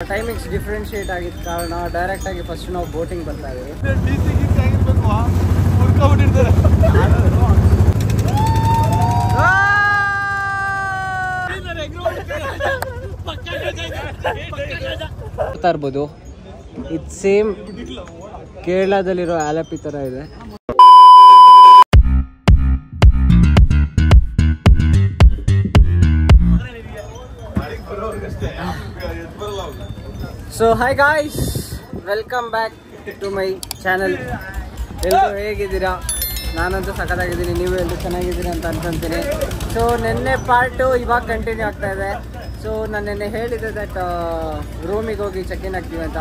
Timings differentiate ಆಗಿದ್ದ ಕಾರಣ direct ಆಗಿ ಫಸ್ಟ್ ನಾವು ಬೋಟಿಂಗ್ ಬರ್ತಾ ಇದೀವಿ. ಇರ್ಬೋದು ಇದು ಸೇಮ್ ಕೇರಳದಲ್ಲಿರೋ ಆಲಪಿ ತರ ಇದೆ. So hi guys, welcome back to my channel. ಎಲ್ಲರೂ ಹೇಗಿದ್ದೀರಾ? ನಾನಂತೂ ಸಖತ್ತಾಗಿದ್ದೀನಿ, ನೀವು ಎಲ್ಲರೂ ಚೆನ್ನಾಗಿದ್ದೀರಿ ಅಂತ ಅನ್ಕೊಂತೀನಿ. ಸೊ ನಿನ್ನೆ ಪಾರ್ಟು ಇವಾಗ ಕಂಟಿನ್ಯೂ ಆಗ್ತಾ ಇದೆ. ಸೊ ನಾನು ನಿನ್ನೆ ಹೇಳಿದ್ದೆ ದಟ್ ರೂಮಿಗೆ ಹೋಗಿ ಚೆಕ್ ಇನ್ ಆಗ್ತೀವಿ ಅಂತ.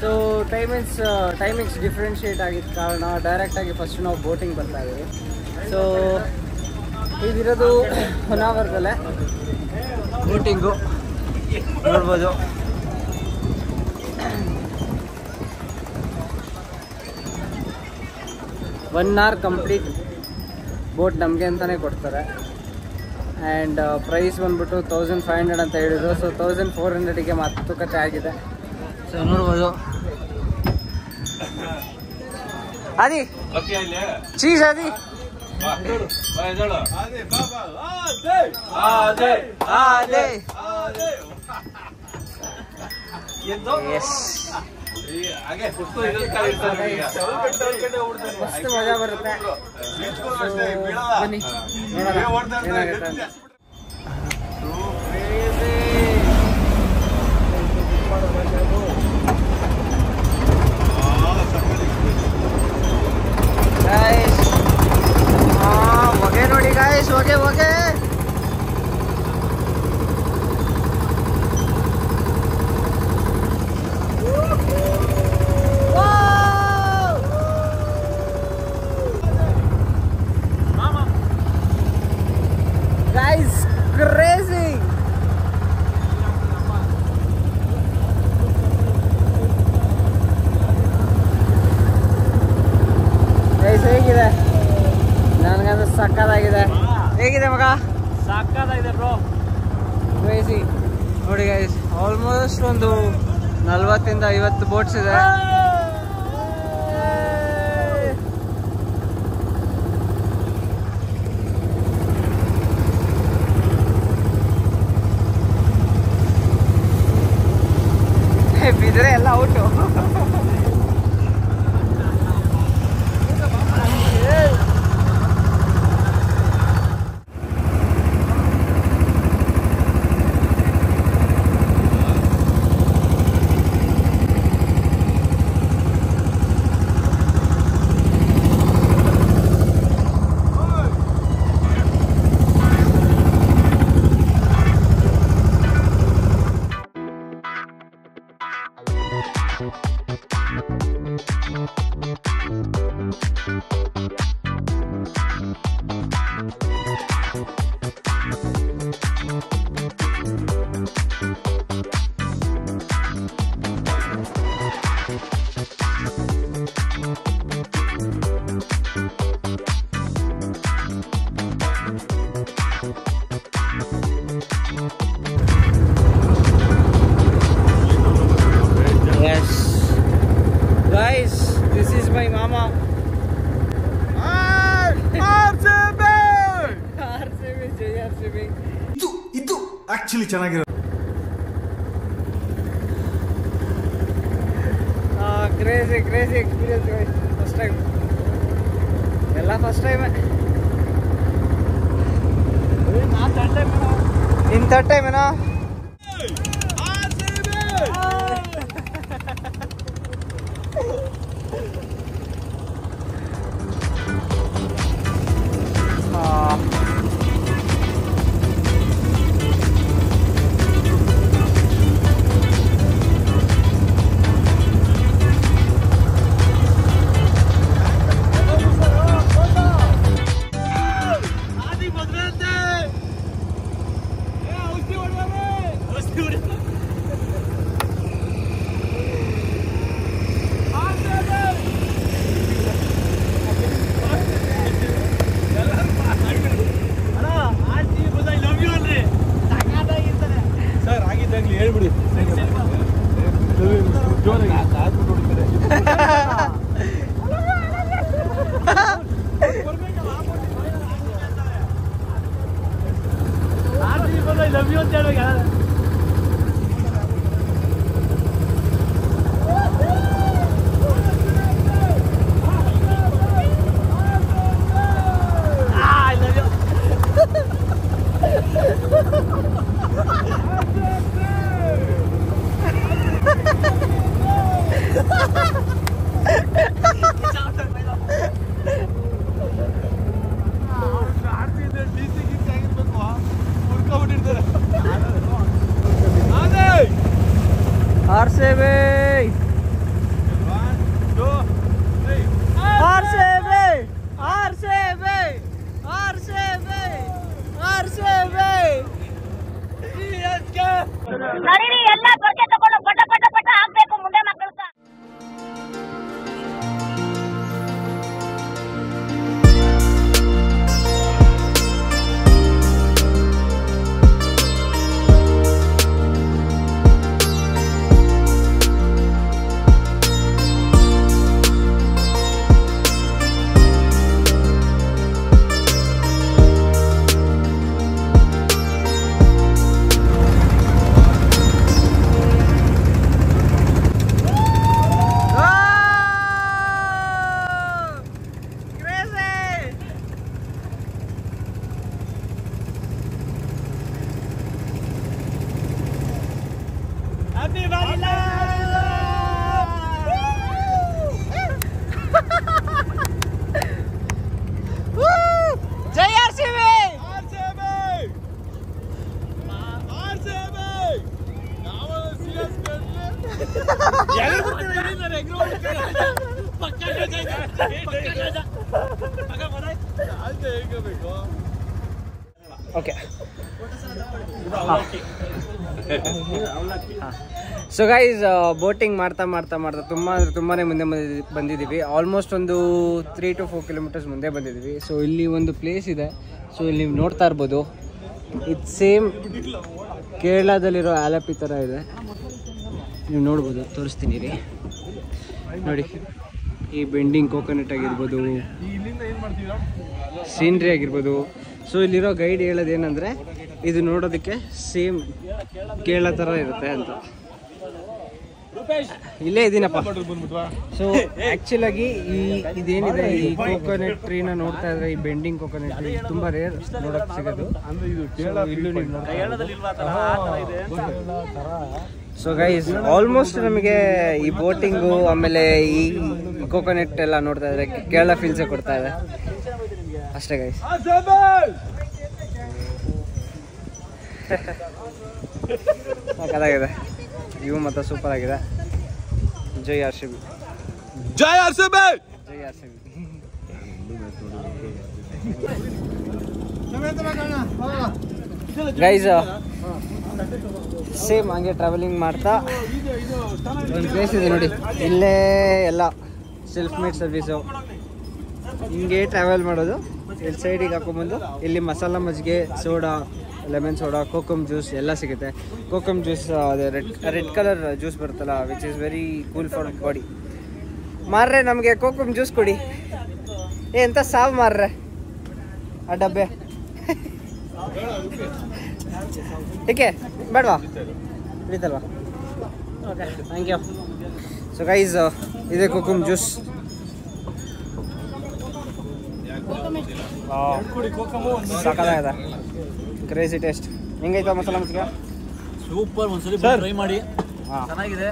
ಸೊ ಟೈಮಿಂಗ್ಸ್ ಡಿಫ್ರೆನ್ಶಿಯೇಟ್ ಆಗಿದ್ದ ಕಾರಣ ಡೈರೆಕ್ಟಾಗಿ ಫಸ್ಟ್ ನಾವು ಬೋಟಿಂಗ್ ಬರ್ತಾ ಇದ್ದೀವಿ. ಸೊ ಇದಿರೋದು ಹೊನ್ನಾವರದಲ್ಲೇ ಬೋಟಿಂಗು ನೋಡ್ಬೋದು. ಒನ್ ಅವರ್ ಕಂಪ್ಲೀಟ್ ಬೋಟ್ ನಮಗೆ ಅಂತಲೇ ಕೊಡ್ತಾರೆ. ಆ್ಯಂಡ್ ಪ್ರೈಸ್ ಬಂದ್ಬಿಟ್ಟು 1500 ಅಂತ ಹೇಳಿದ್ರು. ಸೊ 1400ಗೆ ಮಾತುಕತೆ ಆಗಿದೆ. ಸೊ ನೋಡ್ಬೋದು. ಆದಿ ಚೀಸ್ ಆದಿ ಮಸ್ತ್ ಮಜಾ ಬರುತ್ತೆ. ಬನ್ನಿ ನೋಡೋಣ ಏನಾಗುತ್ತೆ ಅಂತ. ಹೊಗೆ ನೋಡಿ ಗಾಯ್ಸ್, ಹೊಗೆ ಹೊಗೆ. ಹೇಗಿದೆ? ನನಗಂದ್ರೆ ಸಕ್ಕತ್ತಾಗಿದೆ. ಹೇಗಿದೆ ಮಗ? ಸಕ್ಕತ್ತಾಗಿದೆ ಬ್ರೋ, ಕ್ರೇಜಿ. ನೋಡಿ ಗೈಸ್, ಆಲ್ಮೋಸ್ಟ್ ಒಂದು 40-50 ಬೋಟ್ಸ್ ಇದೆ. ಬಿದ್ರೆ ಎಲ್ಲ out. Yes, guys, this is my mama. RCB ಜೈ RCB. ಇದು ಆಕ್ಚುಲಿ ಚೆನ್ನಾಗಿರೋ. Crazy experience guys. First time, ಎಲ್ಲ first time. In third time ಏನೋ. ನಡೀರಿ ಎಲ್ಲ ಬಗ್ಗೆ ತಗೊಂಡು ಪಟ ಪಟ ಪಟ ಹಾಕ್ಬೇಕು ಮುಂದೆ ಮಕ್ಕಳು. ಓಕೆ ಸೊ ಗೈಸ್ ಬೋಟಿಂಗ್ ಮಾಡ್ತಾ ತುಂಬಾನೇ ಮುಂದೆ ಬಂದಿದ್ದೀವಿ. ಆಲ್ಮೋಸ್ಟ್ ಒಂದು 3 to 4 ಕಿಲೋಮೀಟರ್ಸ್ ಮುಂದೆ ಬಂದಿದ್ದೀವಿ. ಸೊ ಇಲ್ಲಿ ಒಂದು ಪ್ಲೇಸ್ ಇದೆ. ಸೊ ಇಲ್ಲಿ ನೀವು ನೋಡ್ತಾ ಇರ್ಬೋದು, ಇದು ಸೇಮ್ ಕೇರಳದಲ್ಲಿರೋ ಆಲಪಿ ಥರ ಇದೆ. ನೀವು ನೋಡ್ಬೋದು, ತೋರಿಸ್ತೀನಿ ರೀ. ನೋಡಿ, ಈ ಬೆಂಡಿಂಗ್ ಕೋಕೋನಟ್ ಆಗಿರ್ಬೋದು, ಸೀನ್ರಿ ಆಗಿರ್ಬೋದು. ಸೊ ಇಲ್ಲಿರೋ ಗೈಡ್ ಹೇಳೋದೇನೆಂದರೆ ಇದು ನೋಡೋದಕ್ಕೆ ಸೇಮ್ ಕೇರಳ ಥರ ಇರುತ್ತೆ ಅಂತ. ಇಲ್ಲೇ ಇದ್ದೀನಪ್ಪ. ಸೊ ಆ್ಯಕ್ಚುಲಾಗಿ ಇದೇನಿದೆ, ಈ ಕೋಕೋನಟ್ ಟ್ರೀನ ನೋಡ್ತಾ ಇದ್ರೆ, ಈ ಬೆಂಡಿಂಗ್ ಕೋಕೋನಟ್ ಟ್ರೀ ತುಂಬ ರೇರ್ ನೋಡೋಕ್ಕೆ ಸಿಗೋದು. ಇಲ್ಲೂ ನೀವು ಸೊ ಗೈಸ್ ಆಲ್ಮೋಸ್ಟ್ ನಮಗೆ ಈ ಬೋಟಿಂಗು ಆಮೇಲೆ ಈ ಕೋಕೋನಟ್ ಎಲ್ಲ ನೋಡ್ತಾ ಇದ್ರೆ ಕೇರಳ ಫೀಲ್ಸೇ ಕೊಡ್ತಾ ಇದೆ ಅಷ್ಟೇ ಗೈಸ್. ಸಾಕಾಗಿದೆ, ಇವು ಮಾತ್ರ ಸೂಪರ್ ಆಗಿದೆ. ಜೈ ಆರ್ ಸಿ ಬಿ, ಜೈ ಆರ್ ಸಿ ಬಿ, ಜೈ R C B. Guys same ಹಂಗೆ ಟ್ರಾವೆಲಿಂಗ್ ಮಾಡ್ತಾ ಒಂದು ಪ್ಲೇಸ್ ಇದೆ ನೋಡಿ, ಇಲ್ಲೇ ಎಲ್ಲ ಸೆಲ್ಫ್ ಮೇಡ್ ಸರ್ವಿಸು. ಹಿಂಗೆ ಟ್ರಾವೆಲ್ ಮಾಡೋದು, ಇಲ್ಲಿ ಸೈಡಿಗೆ ಹಾಕೊಂಬಂದು ಇಲ್ಲಿ ಮಸಾಲ ಮಜ್ಜಿಗೆ, soda, lemon soda, kokum juice ಎಲ್ಲ ಸಿಗುತ್ತೆ. ಕೋಕಮ್ ಜ್ಯೂಸ್ ಅದೇ ರೆಡ್ ಕಲರ್ ಜ್ಯೂಸ್ ಬರುತ್ತಲ್ಲ, which is very cool for body. ಮಾರ್ರೆ ನಮಗೆ ಕೋಕಮ್ ಜ್ಯೂಸ್ ಕೊಡಿ. ಎಂತ ಸಾವು ಮಾರ್ರೆ ಆ ಡಬ್ಬೆ. ಏಕೆ ಬೇಡವಾ, ಹಿಡಿತಲ್ವಾ? Okay, thank you. So guys ಇದೆ ಕೋಕಮ್ ಜ್ಯೂಸ್. ಸಾಕಾಗಿದೆ, ಕ್ರೇಜಿ ಟೇಸ್ಟ್. ಹೆಂಗೈತ ಮಸಾಲ ಮಜ್ಜಿಗೆ? ಸೂಪರ್. ಒಂದ್ಸಲಿ ಟ್ರೈ ಮಾಡಿ, ಚೆನ್ನಾಗಿದೆ.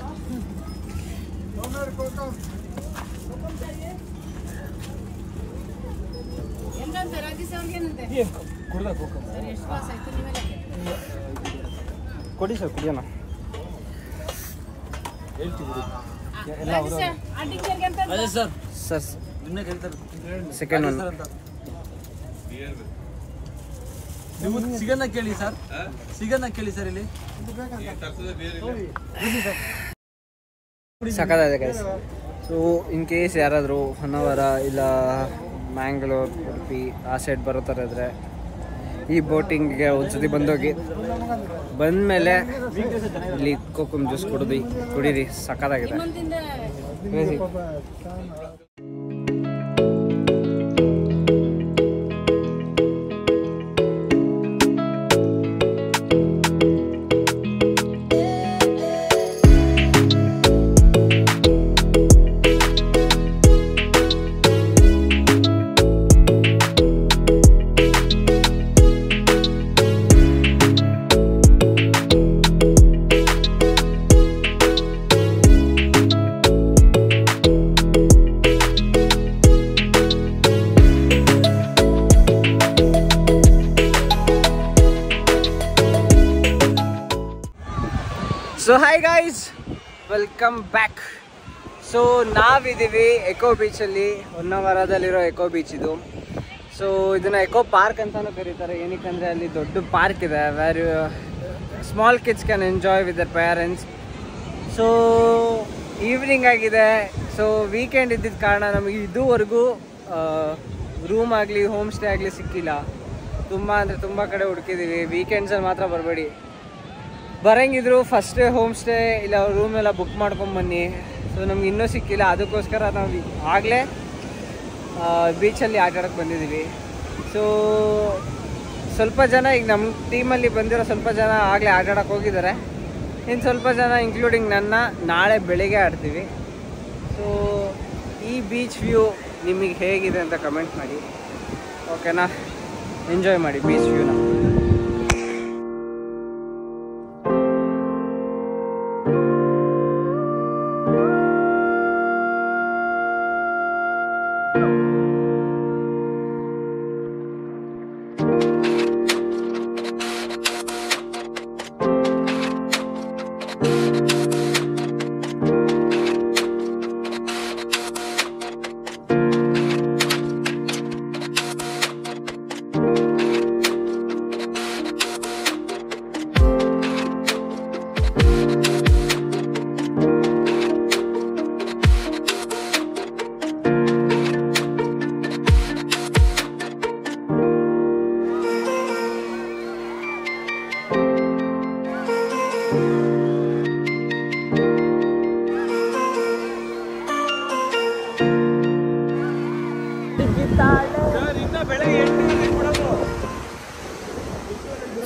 ಕೊಡಿ ಸರ್, ಕುಡಿಯೋಣ. ಸರ್ ಸೆಕೆಂಡ್ ಒನ್ ನೀವು ಸಿಗನ್ನ ಕೇಳಿ ಸರ್, ಸಿಗನ್ನ ಕೇಳಿ ಸರ್. ಇಲ್ಲಿ ಸಖತ್ತಾಗಿದೆ ಗೈಸ್. ಸೊ ಇನ್ ಕೇಸ್ ಯಾರಾದರೂ ಹೊನ್ನಾವರ ಇಲ್ಲ ಮ್ಯಾಂಗ್ಳೂರ್, ಉಡುಪಿ ಆ ಸೈಡ್ ಬರೋ ಥರ ಇದ್ದರೆ ಈ ಬೋಟಿಂಗ್ಗೆ ಒಂದ್ಸತಿ ಬಂದೋಗಿ. ಬಂದಮೇಲೆ ಇಲ್ಲಿ ಕೋಕಮ್ ಜ್ಯೂಸ್ ಕುಡೀರಿ, ಸಕ್ಕತ್ತಾಗಿದೆ. So hi guys, welcome back. So ನಾವಿದ್ದೀವಿ ಎಕೋ ಬೀಚಲ್ಲಿ, ಹೊನ್ನಾವರದಲ್ಲಿರೋ ಎಕೋ ಬೀಚ್ ಇದು. ಸೊ ಇದನ್ನು ಎಕೋ ಪಾರ್ಕ್ ಅಂತಲೂ ಕರೀತಾರೆ. ಏನಕ್ಕಂದರೆ ಅಲ್ಲಿ ದೊಡ್ಡ ಪಾರ್ಕ್ ಇದೆ, where small kids can enjoy with their parents. So evening ಆಗಿದೆ. ಸೊ ವೀಕೆಂಡ್ ಇದ್ದಿದ್ದ ಕಾರಣ ನಮಗೆ ಇದುವರೆಗೂ ರೂಮ್ ಆಗಲಿ ಹೋಮ್ ಸ್ಟೇ ಆಗಲಿ ಸಿಕ್ಕಿಲ್ಲ. ತುಂಬ ಅಂದರೆ ತುಂಬ ಕಡೆ ಹುಡುಕಿದ್ದೀವಿ. ವೀಕೆಂಡ್ಸಲ್ಲಿ ಮಾತ್ರ ಬರಬೇಡಿ, ಬರೋಂಗಿದ್ರು ಫಸ್ಟ್ ಹೋಮ್ ಸ್ಟೇ ಇಲ್ಲ ರೂಮ್ ಎಲ್ಲ ಬುಕ್ ಮಾಡ್ಕೊಂಬನ್ನಿ. ಸೊ ನಮ್ಗೆ ಇನ್ನೂ ಸಿಕ್ಕಿಲ್ಲ. ಅದಕ್ಕೋಸ್ಕರ ನಾವು ಆಗಲೇ ಬೀಚಲ್ಲಿ ಆಟಾಡೋಕ್ಕೆ ಬಂದಿದ್ದೀವಿ. ಸೊ ಸ್ವಲ್ಪ ಜನ ಈಗ ನಮ್ಮ ಟೀಮಲ್ಲಿ ಬಂದಿರೋ ಸ್ವಲ್ಪ ಜನ ಆಗಲೇ ಆಟಾಡೋಕ್ಕೆ ಹೋಗಿದ್ದಾರೆ. ಇನ್ನು ಸ್ವಲ್ಪ ಜನ ಇನ್ಕ್ಲೂಡಿಂಗ್ ನನ್ನ ನಾಳೆ ಬೆಳಿಗ್ಗೆ ಆಡ್ತೀವಿ. ಸೊ ಈ ಬೀಚ್ ವ್ಯೂ ನಿಮಗೆ ಹೇಗಿದೆ ಅಂತ ಕಮೆಂಟ್ ಮಾಡಿ, ಓಕೆನಾ? ಎಂಜಾಯ್ ಮಾಡಿ ಬೀಚ್ ವ್ಯೂನ.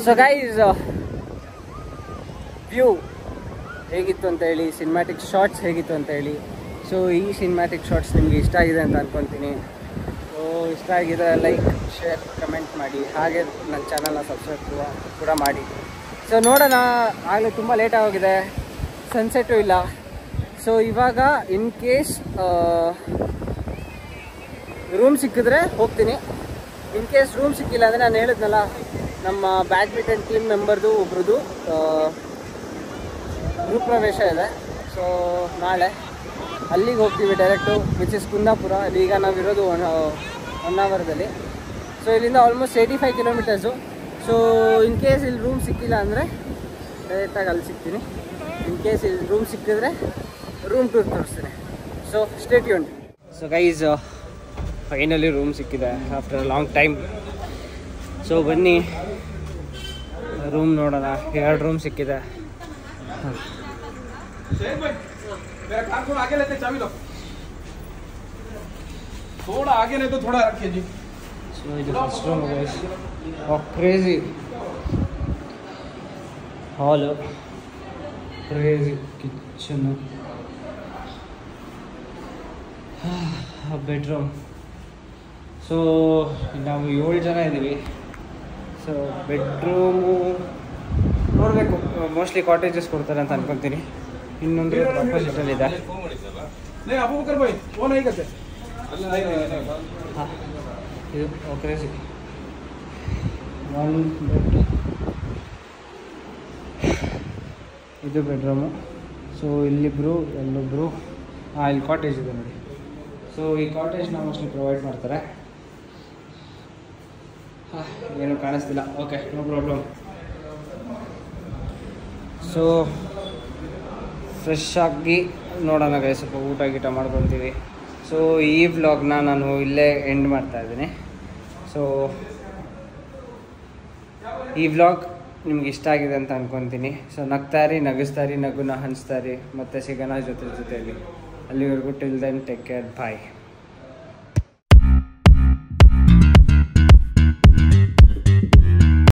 ಸೊ ಗೈಸ್, ವ್ಯೂ ಹೇಗಿತ್ತು ಅಂತ ಹೇಳಿ, ಸಿನಿಮ್ಯಾಟಿಕ್ ಶಾರ್ಟ್ಸ್ ಹೇಗಿತ್ತು ಅಂತ ಹೇಳಿ. ಸೊ ಈ ಸಿನಿಮ್ಯಾಟಿಕ್ ಶಾರ್ಟ್ಸ್ ನಿಮಗೆ ಇಷ್ಟ ಆಗಿದೆ ಅಂತ ಅಂದ್ಕೊತೀನಿ. ಸೊ ಇಷ್ಟ ಆಗಿದೆ ಲೈಕ್, ಶೇರ್, ಕಮೆಂಟ್ ಮಾಡಿ. ಹಾಗೆ ನನ್ನ ಚಾನಲ್ನ ಸಬ್ಸ್ಕ್ರೈಬ್ ಕೂಡ ಮಾಡಿ. ಸೊ ನೋಡೋಣ, ಆಗಲೇ ತುಂಬ ಲೇಟ್ ಆಗೋಗಿದೆ, ಸನ್ಸೆಟ್ಟು ಇಲ್ಲ. ಸೊ ಇವಾಗ ಇನ್ ಕೇಸ್ ರೂಮ್ ಸಿಕ್ಕಿದ್ರೆ ಹೋಗ್ತೀನಿ. ಇನ್ ಕೇಸ್ ರೂಮ್ ಸಿಕ್ಕಿಲ್ಲ ಅಂದರೆ ನಾನು ಹೇಳಿದ್ನಲ್ಲ, ನಮ್ಮ ಬ್ಯಾಡ್ಮಿಂಟನ್ ಟೀಮ್ ಮೆಂಬರ್ದು ಒಬ್ರದ್ದು ಗೃಹ ಪ್ರವೇಶ ಇದೆ. ಸೊ ನಾಳೆ ಅಲ್ಲಿಗೆ ಹೋಗ್ತೀವಿ ಡೈರೆಕ್ಟು, ವಿಚ್ ಇಸ್ ಕುಂದಾಪುರ. ಅಲ್ಲಿ ಈಗ ನಾವಿರೋದು ಹೊನ್ನಾವರದಲ್ಲಿ. ಸೊ ಇಲ್ಲಿಂದ almost 85 kilometres. So in case ಇಲ್ಲಿ ರೂಮ್ ಸಿಕ್ಕಿಲ್ಲ ಅಂದರೆ ಡೈರೆಕ್ಟಾಗಿ ಅಲ್ಲಿ ಸಿಗ್ತೀನಿ. ಇನ್ ಕೇಸ್ ಇಲ್ಲಿ ರೂಮ್ ಸಿಕ್ಕಿದ್ರೆ ರೂಮ್ ಟೂರ್ ತೋರಿಸ್ತೀನಿ. So stay tuned. So guys, finally room ಸಿಕ್ಕಿದೆ ಆಫ್ಟರ್ ಲಾಂಗ್ ಟೈಮ್. ಸೊ ಬನ್ನಿ ರೂಮ್ ನೋಡೋಣ. 2 ರೂಮ್ ಸಿಕ್ಕಿದೆ. ಸೊ ಇದು ಫಸ್ಟ್ ರೂಮ್ ಗೈಸ್. ಕ್ರೇಜಿ ಹಾಲು, ಕ್ರೇಜಿ ಕಿಚನ್ನು, ಬೆಡ್ರೂಮ್. ಸೊ ನಾವು 7 ಜನ ಇದ್ದೀವಿ. ಸೊ ಬೆಡ್ರೂಮು ನೋಡಬೇಕು, ಮೋಸ್ಟ್ಲಿ ಕಾಟೇಜಸ್ ಕೊಡ್ತಾರೆ ಅಂತ ಅನ್ಕೊತೀನಿ. ಇನ್ನೊಂದು ಅಪೋಸಿಟಲ್ಲಿದೆ. ಹಾಂ, ಇದು ಕ್ರೇಜಿ 1 ಬೆಡ್. ಇದು ಬೆಡ್ರೂಮು. ಸೊ ಇಲ್ಲಿಬ್ಬರು, ಅಲ್ಲೊಬ್ಬರು. ಇಲ್ಲಿ ಕಾಟೇಜ್ ಇದೆ ನೋಡಿ. ಸೊ ಈ ಕಾಟೇಜ್ನ ಮೋಸ್ಟ್ಲಿ ಪ್ರೊವೈಡ್ ಮಾಡ್ತಾರೆ. ಏನೂ ಕಾಣಿಸ್ತಿಲ್ಲ. Okay, no problem. So fresh ಆಗಿ ನೋಡೋಣ ಗೈ, ಸ್ವಲ್ಪ ಊಟ ಗೀಟ ಮಾಡ್ಕೊತೀವಿ. ಸೊ ಈ ವ್ಲಾಗ್ನ ನಾನು ಇಲ್ಲೇ ಎಂಡ್ ಮಾಡ್ತಾಯಿದ್ದೀನಿ. ಸೊ ಈ ವ್ಲಾಗ್ ನಿಮ್ಗೆ ಇಷ್ಟ ಆಗಿದೆ ಅಂತ ಅನ್ಕೊತೀನಿ. ಸೊ ನಗ್ತಾರಿ, ನಗಿಸ್ತಾರಿ, ನಗುನ ಹಂಚ್ತಾರಿ, ಮತ್ತೆ ಸಿಗೋಣ ಜೊತೆಲಿ. ಅಲ್ಲಿವರೆಗೂ ಟಿಲ್ ದೆನ್ ಟೇಕ್ ಕೇರ್, ಬಾಯ್.